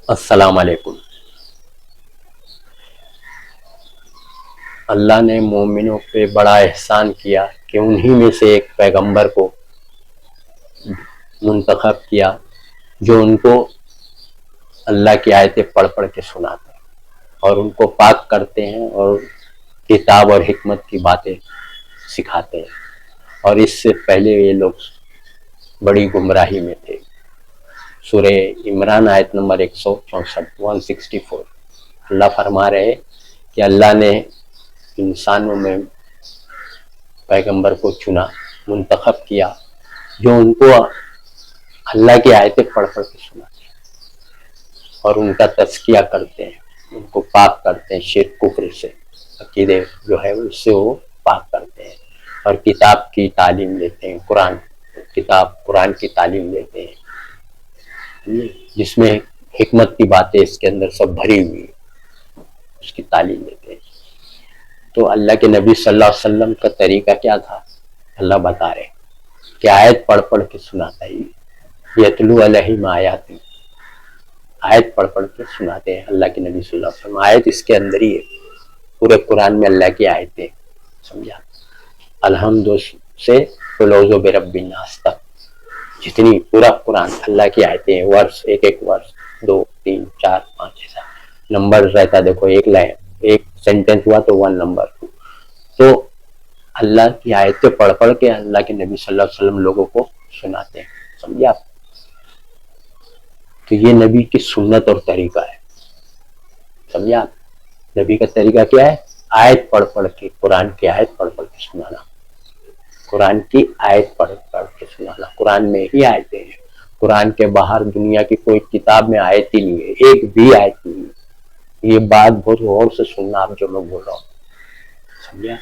السلام علیکم۔ اللہ نے مومنوں پہ بڑا احسان کیا کہ انہی میں سے ایک پیغمبر کو منتخب کیا جو ان کو اللہ کی آیتیں پڑھ پڑھ کے سناتے ہیں اور ان کو پاک کرتے ہیں اور کتاب اور حکمت کی باتیں سکھاتے ہیں، اور اس سے پہلے یہ لوگ بڑی گمراہی میں تھے۔ سورہ عمران آیت نمبر 164 اللہ فرما رہے کہ اللہ نے انسانوں میں پیغمبر کو چنا، منتخب کیا جو ان کو اللہ کی آیتیں پڑھ پڑھ کے سناتے ہیں اور ان کا تزکیہ کرتے ہیں، ان کو پاک کرتے ہیں شرک کفر سے، عقیدے جو ہے اس سے وہ پاک کرتے ہیں اور کتاب کی تعلیم دیتے ہیں، قرآن کی تعلیم دیتے ہیں جس میں حکمت کی باتیں اس کے اندر سب بھری ہوئی، اس کی تعلیم دیتے ہیں۔ تو اللہ کے نبی صلی اللہ علیہ وسلم کا طریقہ کیا تھا؟ اللہ بتا رہے کہ آیت پڑھ پڑھ کے سناتا ہے، یتلو علیہم آیاتی، آیت پڑھ پڑھ کے سناتے ہیں اللہ کے نبی صلی اللہ علیہ وسلم۔ آیت اس کے اندر ہی ہے، پورے قرآن میں اللہ کی آیتیں، سمجھا؟ الحمد سے قلوز و برب الناس تک جتنی پورا قرآن اللہ کی آیتیں ہیں، ورس ایک ایک ورس 2 3 4 5 ایسا نمبر رہتا، دیکھو ایک لائن ایک سینٹنس ہوا تو 1 نمبر، تو اللہ کی آیتیں پڑھ پڑھ کے اللہ کے نبی صلی اللہ علیہ وسلم لوگوں کو سناتے ہیں، سمجھے آپ؟ تو یہ نبی کی سنت اور طریقہ ہے، سمجھے آپ؟ نبی کا طریقہ کیا ہے؟ آیت پڑھ پڑھ کے، قرآن کی آیت پڑھ پڑھ کے سنانا، قرآن کی آیت پڑھ پڑھ کے سنانا، قرآن میں ہی آیتیں ہیں، قرآن کے باہر دنیا کی کوئی کتاب میں آیت ہی نہیں ہے، ایک بھی آیت نہیں ہے۔ یہ بات بہت غور سے سننا آپ جو میں بول رہا ہوں، سمجھا؟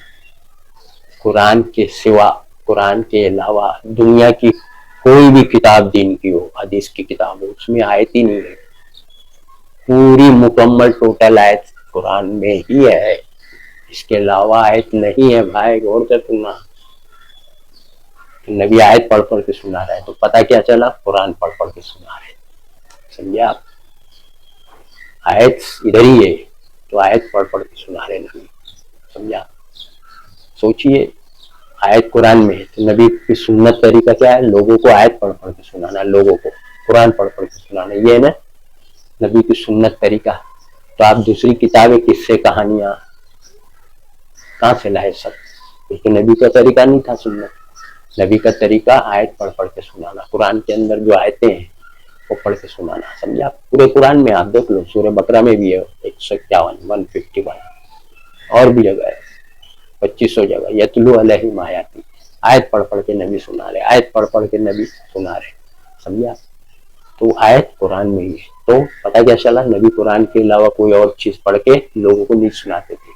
قرآن کے سوا، قرآن کے علاوہ دنیا کی کوئی بھی کتاب دین کی ہو، حدیث کی کتاب ہو، اس میں آیت ہی نہیں ہے، پوری مکمل ٹوٹل آیت قرآن میں ہی ہے، اس کے علاوہ آیت نہیں ہے۔ بھائی غور سے سننا، نبی آیت پڑھ پڑھ کے سنا رہا ہے تو پتہ کیا چلا؟ قرآن پڑھ پڑھ کے سنا رہے، سمجھے آپ؟ آیت ادھر ہی ہے تو آیت پڑھ پڑھ کے سنا رہے نبی، سمجھا؟ سوچئے، آیت قرآن میں ہے تو نبی کی سنت طریقہ کیا ہے؟ لوگوں کو آیت پڑھ پڑھ کے سنانا، لوگوں کو قرآن پڑھ پڑھ کے سنانا، یہ ہے نا نبی کی سنت طریقہ۔ تو آپ دوسری کتابیں، قصے کہانیاں کہاں سے لائے؟ سب یہ تو نبی کا طریقہ نہیں تھا سنت۔ نبی کا طریقہ آیت پڑھ پڑھ کے سنانا، قرآن کے اندر جو آیتیں ہیں وہ پڑھ کے سنانا، سمجھا؟ پورے قرآن میں آپ دیکھ لو، سورہ بقرہ میں بھی ہے 151 اور بھی جگہ ہے 2500 جگہ، یتلو علیہم آیاتی، آیت پڑھ پڑھ کے نبی سنا رہے، آیت پڑھ پڑھ کے نبی سنا رہے، سمجھا؟ تو آیت قرآن میں ہی ہے، تو پتہ کیا چلا؟ نبی قرآن کے علاوہ کوئی اور چیز پڑھ کے لوگوں کو نہیں سناتے تھے،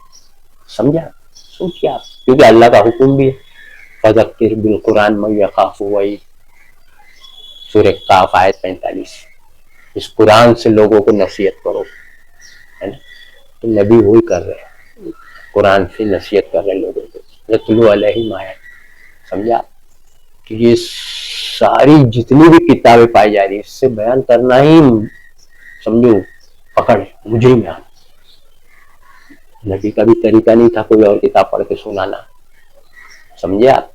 سمجھا؟ سوچیے آپ، کیونکہ اللہ کا حکم بھی ہے، فذکر بالقرآن من یخاف وعید، سورہ قاف آیت 45، اس قرآن سے لوگوں کو نصیحت کرو، ہے نا؟ تو نبی وہی کر رہے ہیں، قرآن سے نصیحت کر رہے ہیں لوگوں کو، یتلو علیہم آیات، سمجھا؟ کہ یہ ساری جتنی بھی کتابیں پائی جا رہی ہیں، اس سے بیان کرنا ہی سمجھو پکڑ ہے، مجرم ہے۔ نبی کا بھی طریقہ نہیں تھا کوئی اور کتاب پڑھ کے سنانا، سمجھے آپ؟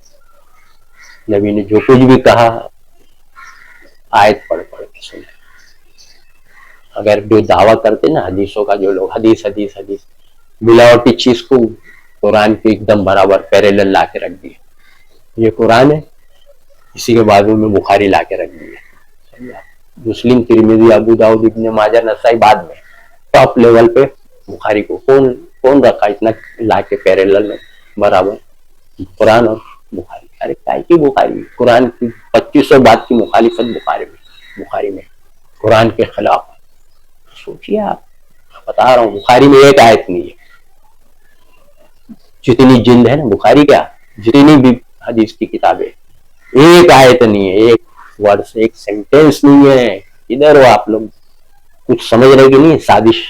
نبی نے جو کچھ بھی کہا آیت پڑھ پڑھ کے سنا۔ اگر جو دعویٰ کرتے نا حدیثوں کا، جو لوگ حدیث ملاوٹی چیز کو قرآن کے ایک دم برابر پیریلل لا کے رکھ دیے، یہ قرآن ہے، اسی کے بازو میں بخاری لا کے رکھ دیے، مسلم، ترمذی، ابو داؤد، ابن ماجہ، نسائی بعد میں، ٹاپ لیول پہ بخاری کو کون رکھا اتنا لا کے پیریلل میں برابر، قرآن اور بخاری؟ ارے کائے کی بخاری؟ قرآن کی 2500 بات کی مخالفت بخاری میں قرآن کے خلاف، سوچیے آپ، بتا رہا ہوں بخاری میں ایک آیت نہیں ہے، جتنی جلد ہے نا بخاری، کیا جتنی بھی حدیث کی کتابیں، ایک آیت نہیں ہے، ایک ورڈ، ایک سینٹینس نہیں ہے۔ ادھر ہو آپ لوگ، کچھ سمجھ رہے کہ نہیں؟ سازش،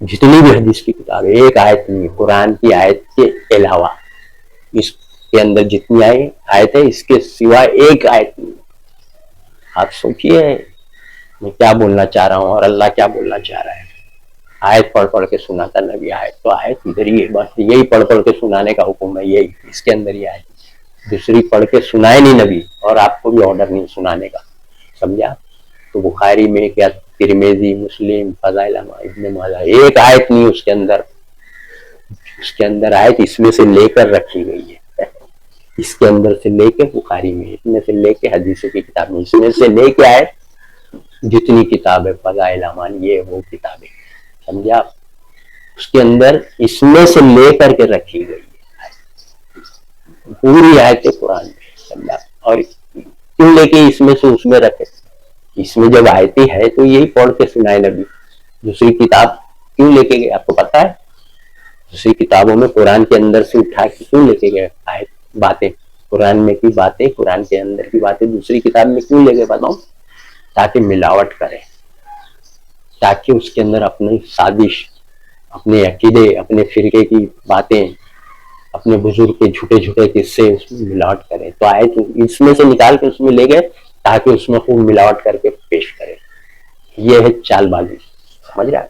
جتنی بھی حدیث کی کتابیں ایک آیت نہیں ہے قرآن کی آیت کے علاوہ، اس کے اندر جتنی آیت ہے اس کے سوا ایک آیت نہیں ہے۔ آپ سوچئے میں کیا بولنا چاہ رہا ہوں اور اللہ کیا بولنا چاہ رہا ہے. آیت پڑھ پڑھ کے سناتا نبی. آیت تو آیت ادھر ہی ہے، بس یہی پڑھ پڑھ کے سنانے کا حکم ہے، یہی اس کے اندر ہی آیت. دوسری پڑھ کے سنائے نہیں نبی، اور آپ کو بھی آرڈر نہیں سنانے کا. سمجھا؟ تو بخاری میں کیا، ترمذی، مسلم، فضائل ابن ماجہ، ایک آیت نہیں اس کے اندر. اس کے اندر آیت اس میں سے لے کر رکھی گئی ہے، اس کے اندر سے لے کے بخاری میں، اس میں سے لے کے حدیثوں کی کتاب میں، اس میں سے لے کے آیت جتنی کتاب ہے فضائل اعمال، یہ وہ کتابیں. سمجھا؟ اس کے اندر اس میں سے لے کر کے رکھی گئی ہے پوری آیت قرآن میں. سمجھا؟ اور کیوں لے کے اس میں سے اس میں رکھے؟ اس میں جب آیتی ہے تو یہی پڑھ کے سنائے نبی. دوسری کتاب کیوں لے کے گئے آپ کو پتا ہے؟ دوسری کتابوں میں قرآن کے اندر سے اٹھا کے کیوں لے کے گئے آیت باتیں؟ قرآن میں کی باتیں، قرآن کے اندر کی باتیں دوسری کتاب میں کیوں لے گئے بتاؤں؟ تاکہ ملاوٹ کرے، تاکہ اس کے اندر اپنی سازش، اپنے عقیدے، اپنے فرقے کی باتیں، اپنے بزرگ کے جھوٹے جھوٹے قصے اس میں ملاوٹ کرے. تو آیت اس میں سے نکال کے اس میں لے گئے تاکہ اس میں خوب ملاوٹ کر کے پیش کرے. یہ ہے چال بازی. سمجھ رہا ہے؟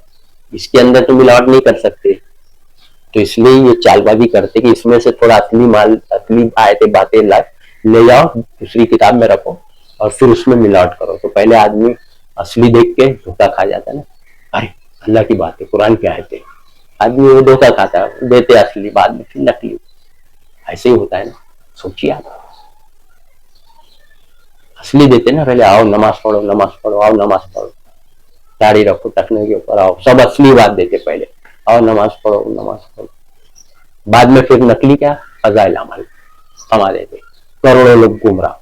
اس کے اندر تو ملاوٹ نہیں کر سکتے، تو اس لیے یہ چال بازی کرتے کہ اس میں سے تھوڑا اصلی مال، اصلی آیتیں باتیں لے جاؤ دوسری کتاب میں رکھو اور پھر اس میں ملاوٹ کرو. تو پہلے آدمی اصلی دیکھ کے دھوکا کھا جاتا ہے نا، ارے اللہ کی بات ہے، قرآن کی آیتیں، آدمی وہ دھوکا کھاتا ہے، دیتے اصلی، بعد میں پھر نقلی. ایسے ہی ہوتا ہے نا. سوچیے آپ، اصلی دیتے نا، پہلے آؤ نماز پڑھو، نماز پڑھو، آؤ نماز پڑھو، داڑھی رکھو، ٹکنے کے اوپر آؤ، سب اصلی بات دیتے پہلے، آؤ نماز پڑھو، نماز پڑھو. بعد میں پھر نقلی کیا، فضائل اعمال کما دیتے. کروڑوں لوگ گمراہ،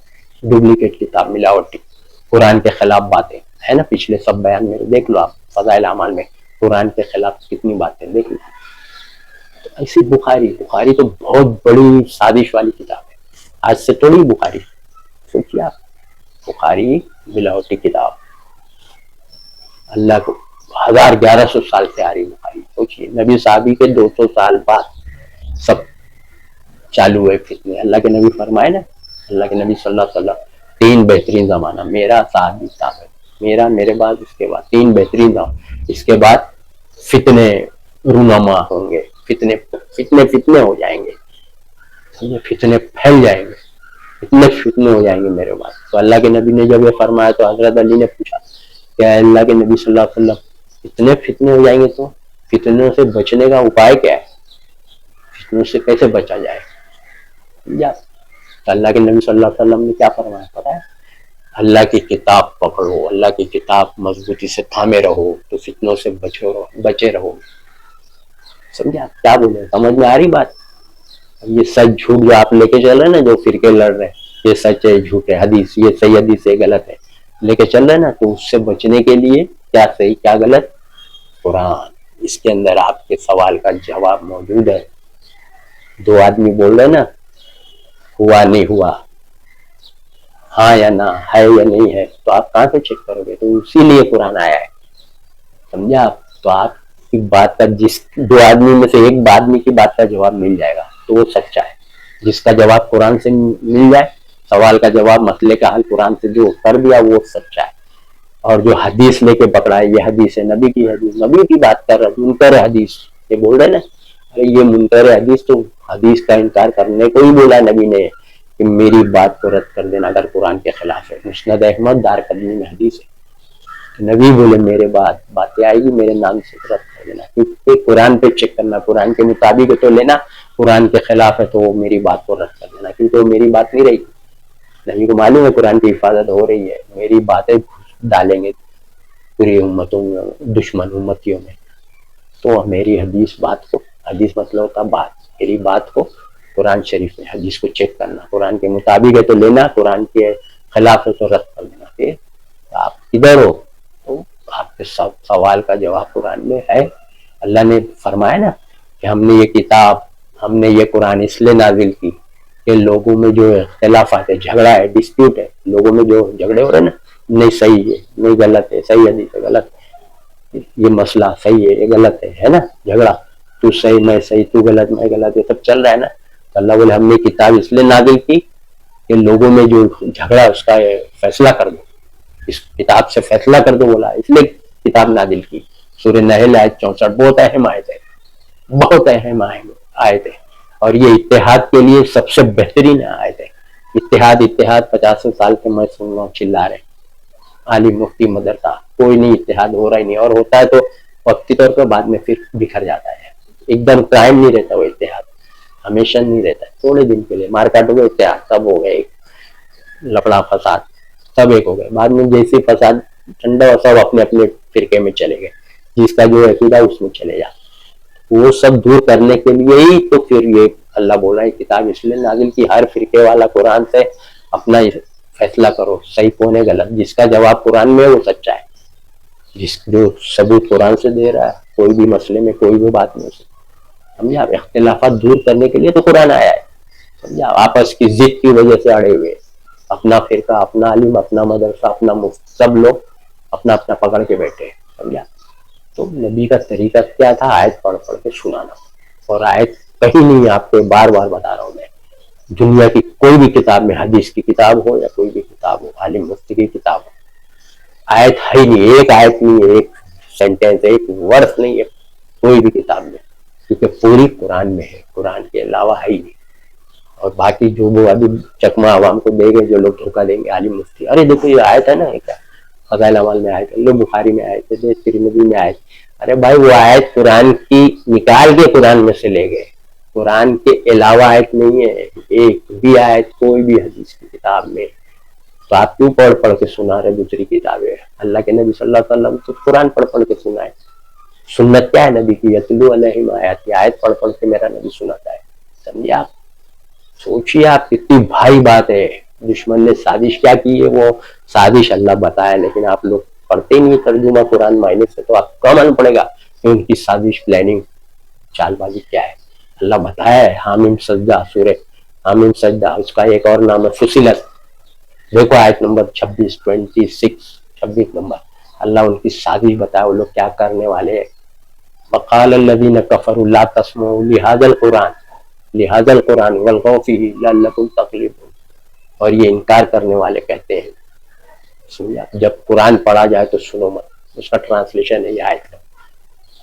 ڈپلیکیٹ کتاب، ملاوٹی، قرآن کے خلاف باتیں ہے نا. پچھلے سب بیان میں دیکھ لو آپ، فضائل اعمال میں قرآن کے خلاف کتنی باتیں دیکھ لو. ایسی بخاری تو بہت بڑی سازش والی کتاب ہے، آج سے تھوڑی بخاری. سوچیے آپ، بخاری ملاوٹی کتاب، اللہ کو 1100 سال سے آ رہی بخاری. سوچیے نبی صحابی کے 200 سال بعد سب چالو ہوئے فتنے. اللہ کے نبی فرمائے نا، اللہ کے نبی صلی اللہ علیہ وسلم، 3 بہترین زمانہ میرا صحابی صاحب ہے، میرے بعد اس کے بعد 3 بہترین زمانہ، اس کے بعد فتنے رونما ہوں گے، فتنے ہو جائیں گے، فتنے پھیل جائیں گے، اتنے فتنے ہو جائیں گے میرے بعد. تو اللہ کے نبی نے جب یہ فرمایا تو حضرت علی نے پوچھا کہ اللہ کے نبی صلی اللہ علیہ وسلم اتنے فتنے ہو جائیں گے تو فتنوں سے بچنے کا اپائے کیا ہے؟ فتنوں سے کیسے بچا جائے؟ تو اللہ کے نبی صلی اللہ علیہ وسلم نے کیا فرمایا پتا ہے؟ اللہ کی کتاب پکڑو، اللہ کی کتاب مضبوطی سے تھامے رہو تو فتنوں سے بچے رہو. سمجھا کیا بولے؟ سمجھ میں آ رہی بات؟ یہ سچ جھوٹ جو آپ لے کے چل رہے ہیں نا، جو فرقے لڑ رہے ہیں، یہ سچ ہے جھوٹ ہے، حدیث یہ صحیح، حدیث یہ غلط ہے، لے کے چل رہے ہیں نا، تو اس سے بچنے کے لیے کیا صحیح کیا غلط؟ قرآن. اس کے اندر آپ کے سوال کا جواب موجود ہے. 2 آدمی بول رہے ہیں نا، ہوا نہیں ہوا، ہاں یا نہ، ہے یا نہیں ہے، تو آپ کہاں سے چیک کرو گے؟ تو اسی لیے قرآن آیا ہے. سمجھا آپ؟ تو آپ کی بات کا، جس 2 آدمی میں سے ایک آدمی کی بات کا جواب مل جائے گا تو وہ سچا ہے. جس کا جواب قرآن سے مل جائے، سوال کا جواب، مسئلے کا حل قرآن سے جو کر دیا وہ سچا ہے. اور جو حدیث لے کے پکڑا ہے، یہ حدیث ہے، نبی کی حدیث، نبی کی بات کر رہا ہے، منکر حدیث یہ بول رہے نا، ارے یہ منکر حدیث، تو حدیث کا انکار کرنے کو ہی بولا نبی نے کہ میری بات کو رد کر دینا اگر قرآن کے خلاف ہے. مسند احمد دار قدمی میں حدیث ہے. نبی بولے میرے باتیں آئے گی میرے نام سے رد کر دینا، کیونکہ قرآن پہ چیک کرنا، قرآن کے مطابق تو لینا، قرآن کے خلاف ہے تو میری بات کو رد کر دینا، کیونکہ وہ میری بات نہیں رہی. نبی کو معلوم ہے قرآن کی حفاظت ہو رہی ہے، میری باتیں ڈالیں گے پوری امتوں میں، دشمن امتیوں میں، تو میری حدیث بات کو، حدیث مطلب ہوتا بات، میری بات کو قرآن شریف میں حدیث کو چیک کرنا، قرآن کے مطابق ہے تو لینا، قرآن کے خلاف ہے تو رد کر دینا. پھر آپ کدھر ہو؟ تو آپ کے سوال کا جواب قرآن میں ہے. اللہ نے فرمایا نا کہ ہم نے یہ کتاب، ہم نے یہ قرآن اس لیے نازل کی کہ لوگوں میں جو اختلافات ہے، جھگڑا ہے، ڈسپیوٹ ہے، لوگوں میں جو جھگڑے ہو رہے ہیں نا، نہیں صحیح ہے، نہیں غلط ہے، صحیح حدیث ہے، غلط ہے، یہ مسئلہ صحیح ہے، یہ غلط ہے نا، جھگڑا، تو صحیح میں صحیح، تو غلط میں غلط، یہ سب چل رہا ہے نا. تو اللہ بولے ہم نے کتاب اس لیے نازل کی کہ لوگوں میں جو جھگڑا اس کا فیصلہ کر دو. اس کتاب سے فیصلہ کر دو بولا، اس لیے کتاب نازل کی. سورہ نحل آیت 64 بہت اہم آیت ہے، بہت اہم آیت ہے. اور یہ اتحاد کے لیے سب سے بہترین آیت ہے. اتحاد 50 سال کے میں سن رہا ہوں چلا رہے عالم مفتی مدرسہ، کوئی نہیں اتحاد ہو رہا ہی نہیں، اور ہوتا ہے تو وقتی طور پر بعد میں پھر بکھر جاتا ہے. ایک دم قائم نہیں رہتا وہ اتحاد، ہمیشہ نہیں رہتا، تھوڑے دن کے لیے مار کاٹ ہو گئے اتحاد، سب ہو گئے لفڑا فساد، سب ایک ہو گئے. بعد میں جیسے فساد ٹھنڈا ہو سب اپنے اپنے فرقے میں چلے گئے، جس کا جو عقیدہ اس میں چلے جا. وہ سب دور کرنے کے لیے ہی تو پھر یہ اللہ بولا ہے کتاب اس لیے نازل کی، ہر فرقے والا قرآن سے اپنا فیصلہ کرو صحیح کون ہے غلط. جس کا جواب قرآن میں ہے وہ سچا ہے، جس جو ثبوت قرآن سے دے رہا ہے کوئی بھی مسئلے میں کوئی بھی بات نہیں سمجھا. اختلافات دور کرنے کے لیے تو قرآن آیا ہے سمجھا. آپس کی ضد کی وجہ سے اڑے ہوئے، اپنا فرقہ، اپنا عالم، اپنا مدرسہ، اپنا مفتی، سب لوگ اپنا اپنا پکڑ کے بیٹھے سمجھا. تو نبی کا طریقہ کیا تھا؟ آیت پڑھ پڑھ کے سنانا. اور آیت کہیں نہیں، آپ کو بار بار بتا رہا ہوں میں، دنیا کی کوئی بھی کتاب میں، حدیث کی کتاب ہو یا کوئی بھی کتاب ہو، عالم مفتی کی کتاب ہو، آیت ہے ہی نہیں، ایک آیت نہیں، ایک سینٹینس، ایک ورس نہیں ہے کوئی بھی کتاب میں، کیونکہ پوری قرآن میں ہے، قرآن کے علاوہ ہے ہی نہیں. اور باقی جو وہ ابھی چکما عوام کو دے گے جو لوگ دھوکہ دیں گے عالم مفتی، ارے دیکھو یہ آیت ہے نا، کیا فضائل اعمال میں آیت ہے، لوگ بخاری میں آیت ہے، ترمذی میں آیت. ارے بھائی وہ آیت قرآن کی نکال کے قرآن میں سے لے گئے، قرآن کے علاوہ آیت نہیں ہے ایک بھی آیت کوئی بھی حدیث کی کتاب میں. تو آپ کیوں پڑھ پڑھ کے سنا رہے دوسری کتابیں؟ اللہ کے نبی صلی اللہ علیہ وسلم تو قرآن پڑھ پڑھ کے سنائے. سنت کیا ہے نبی کی؟ یتلو علیہم آیاتی، آیت پڑھ پڑھ کے میرا نبی سناتا ہے سمجھے. آپ سوچیے آپ کتنی بھاری بات ہے. دشمن نے سازش کیا کی ہے وہ سازش اللہ بتایا، لیکن آپ لوگ پڑھتے نہیں ترجمہ قرآن معنی سے، تو آپ کا معلوم پڑے گا کہ ان کی سازش پلاننگ چال بازی کیا ہے. اللہ بتایا ہے حامیم سجدہ، سورہ حامیم سجدہ، اس کا ایک اور نام ہے فصلت. دیکھو آیت نمبر 26 نمبر، اللہ ان کی سازش بتایا وہ لوگ کیا کرنے والے ہیں. وقال الذین کفروا لا تسمعوا لہذا القرآن والغوا فیہ لعلکم تغلبون. اور یہ انکار کرنے والے کہتے ہیں سمجھا جب قرآن پڑھا جائے تو سنو مت، اس کا ٹرانسلیشن ہے یہ آیت کا.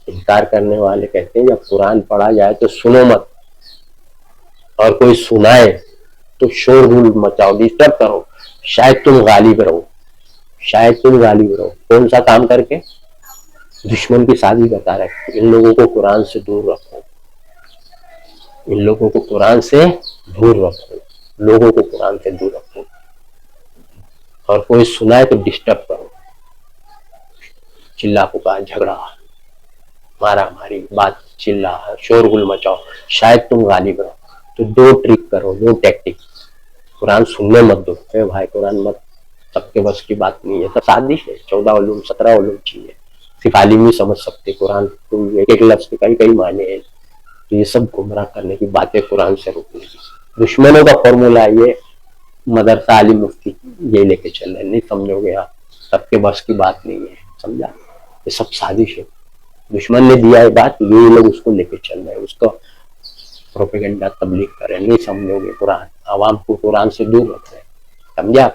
انکار کرنے والے کہتے ہیں جب قرآن پڑھا جائے تو سنو مت، اور کوئی سنائے تو شور غل مچاؤ، ڈسٹرب کرو، شاید تم غالب رہو، شاید تم غالب رہو. کون سا کام کر کے؟ دشمن کی سازش بتا رہے ان لوگوں کو قرآن سے دور رکھو، ان لوگوں کو قرآن سے دور رکھو، لوگوں کو قرآن سے دور رکھو، اور کوئی سنائے تو ڈسٹرب کرو، چلا پکار، جھگڑا، مارا ماری، بات چلا، شور غل مچاؤ، شاید تم غالب رہو. تو دو ٹرک کرو، دو ٹیکٹک. قرآن سننے مت دو، اے بھائی قرآن مت، سب کے بس کی بات نہیں ہے، تو سازش ہے. 14 علوم 17 علوم چاہیے، صرف عالم نہیں سمجھ سکتے قرآن، ایک ایک لفظ کے کئی کئی معنی ہیں. تو یہ سب گمراہ کرنے کی باتیں قرآن سے روکنے کی. دشمنوں کا فارمولہ یہ مدرسہ عالم مفتی یہ لے کے چل رہے، نہیں سمجھو گے آپ، سب کے بس کی بات نہیں ہے سمجھا. یہ سب سازش ہے، دشمن نے دیا ہے بات، یہ لوگ اس کو لے کے چل رہے ہیں، اس کو پروپیگنڈا تبلیغ کر رہے ہیں. نہیں سمجھو گے قرآن، عوام کو قرآن سے دور رکھ رہے ہیں سمجھا.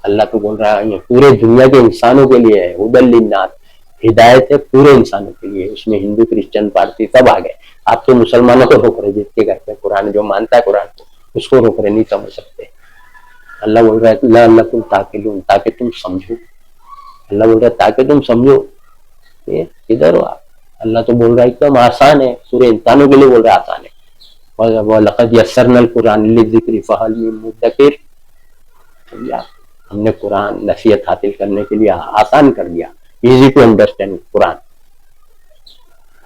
اللہ تو بول رہا ہے پورے دنیا کے انسانوں کے لیے ہے، ہدی للناس، ہدایت ہے پورے انسانوں کے لیے. اس میں ہندو کرسچن پارسی سب آ گئے. آپ تو مسلمانوں کو روک رہے، جس کے گھر میں قرآن جو مانتا ہے قرآن کو اس کو روک رہے، نہیں سمجھ سکتے. اللہ بول رہا ہے لعلکم تعقلون، تاکہ تم سمجھو. اللہ بول رہا ہے تاکہ تم سمجھو. ادھر ہو آپ، اللہ تو بول رہا ہے ایک دم آسان ہے، پورے انسانوں کے لیے بول رہا ہے آسان ہے. وَلَقَدْ يَسَّرْنَا الْقُرْآنَ لِلذِّكْرِ فَهَلْ مِن مُدَّكِرٍ. ہم نے قرآن نصیحت حاصل کرنے کے لیے آسان کر دیا، ایزی ٹو انڈرسٹینڈ. قرآن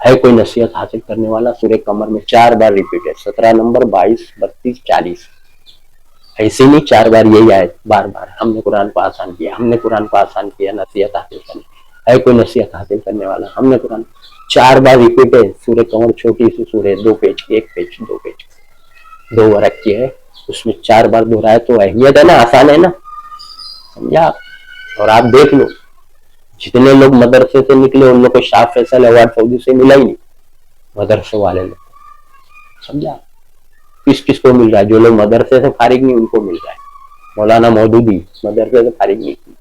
ہے کوئی نصیحت حاصل کرنے والا؟ سورہ قمر میں 4 بار ریپیٹ ہے، 17 نمبر، 22، 32، 40. ایسے نہیں 4 بار یہی آئے بار بار، ہم نے قرآن کو آسان کیا، ہم نے قرآن کو آسان کیا نصیحت حاصل کرنے. ہے کوئی نصیحت حاصل کرنے والا؟ ہم نے قرآن 4 بار ریپیٹ ہے. سورہ قمر چھوٹی سی سورہ، 2 پیج کی، 1 پیج، 2 پیج، 2 ورق کی ہے، اس میں 4 بار دہرایا تو اہمیت ہے نا، آسان ہے نا سمجھا. اور آپ دیکھ لو جتنے لوگ مدرسے سے نکلے ان لوگ کو شاہ فیصل ایوارڈ سعودی سے ملا ہی نہیں، مدرسے والے لوگ سمجھا. کس کس کو مل رہا ہے؟ جو لوگ مدرسے سے فارغ نہیں ان کو مل رہا ہے. مولانا مودودی مدرسے سے فارغ نہیں،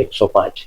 105,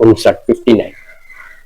59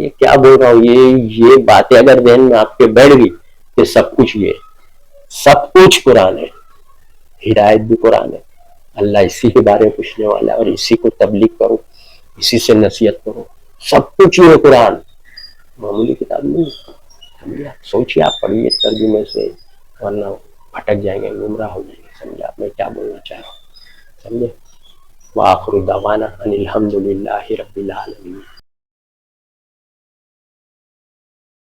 یہ کیا بول رہا ہوں، یہ باتیں اگر ذہن میں آپ کے بیٹھ گئی کہ سب کچھ یہ سب کچھ قرآن ہے، ہدایت بھی قرآن ہے، اللہ اسی کے بارے میں پوچھنے والا ہے، اور اسی کو تبلیغ کرو، اسی سے نصیحت کرو، سب کچھ یہ قرآن، معمولی کتاب نہیں۔ سوچیے، آپ پڑھیے ترجمے سے، ورنہ بھٹک جائیں گے، گمراہ ہو جائیں گے۔ سمجھے آپ میں کیا بولنا چاہ رہا ہوں؟ سمجھے؟ وآخر دعوانا ان الحمد للہ رب العالمین۔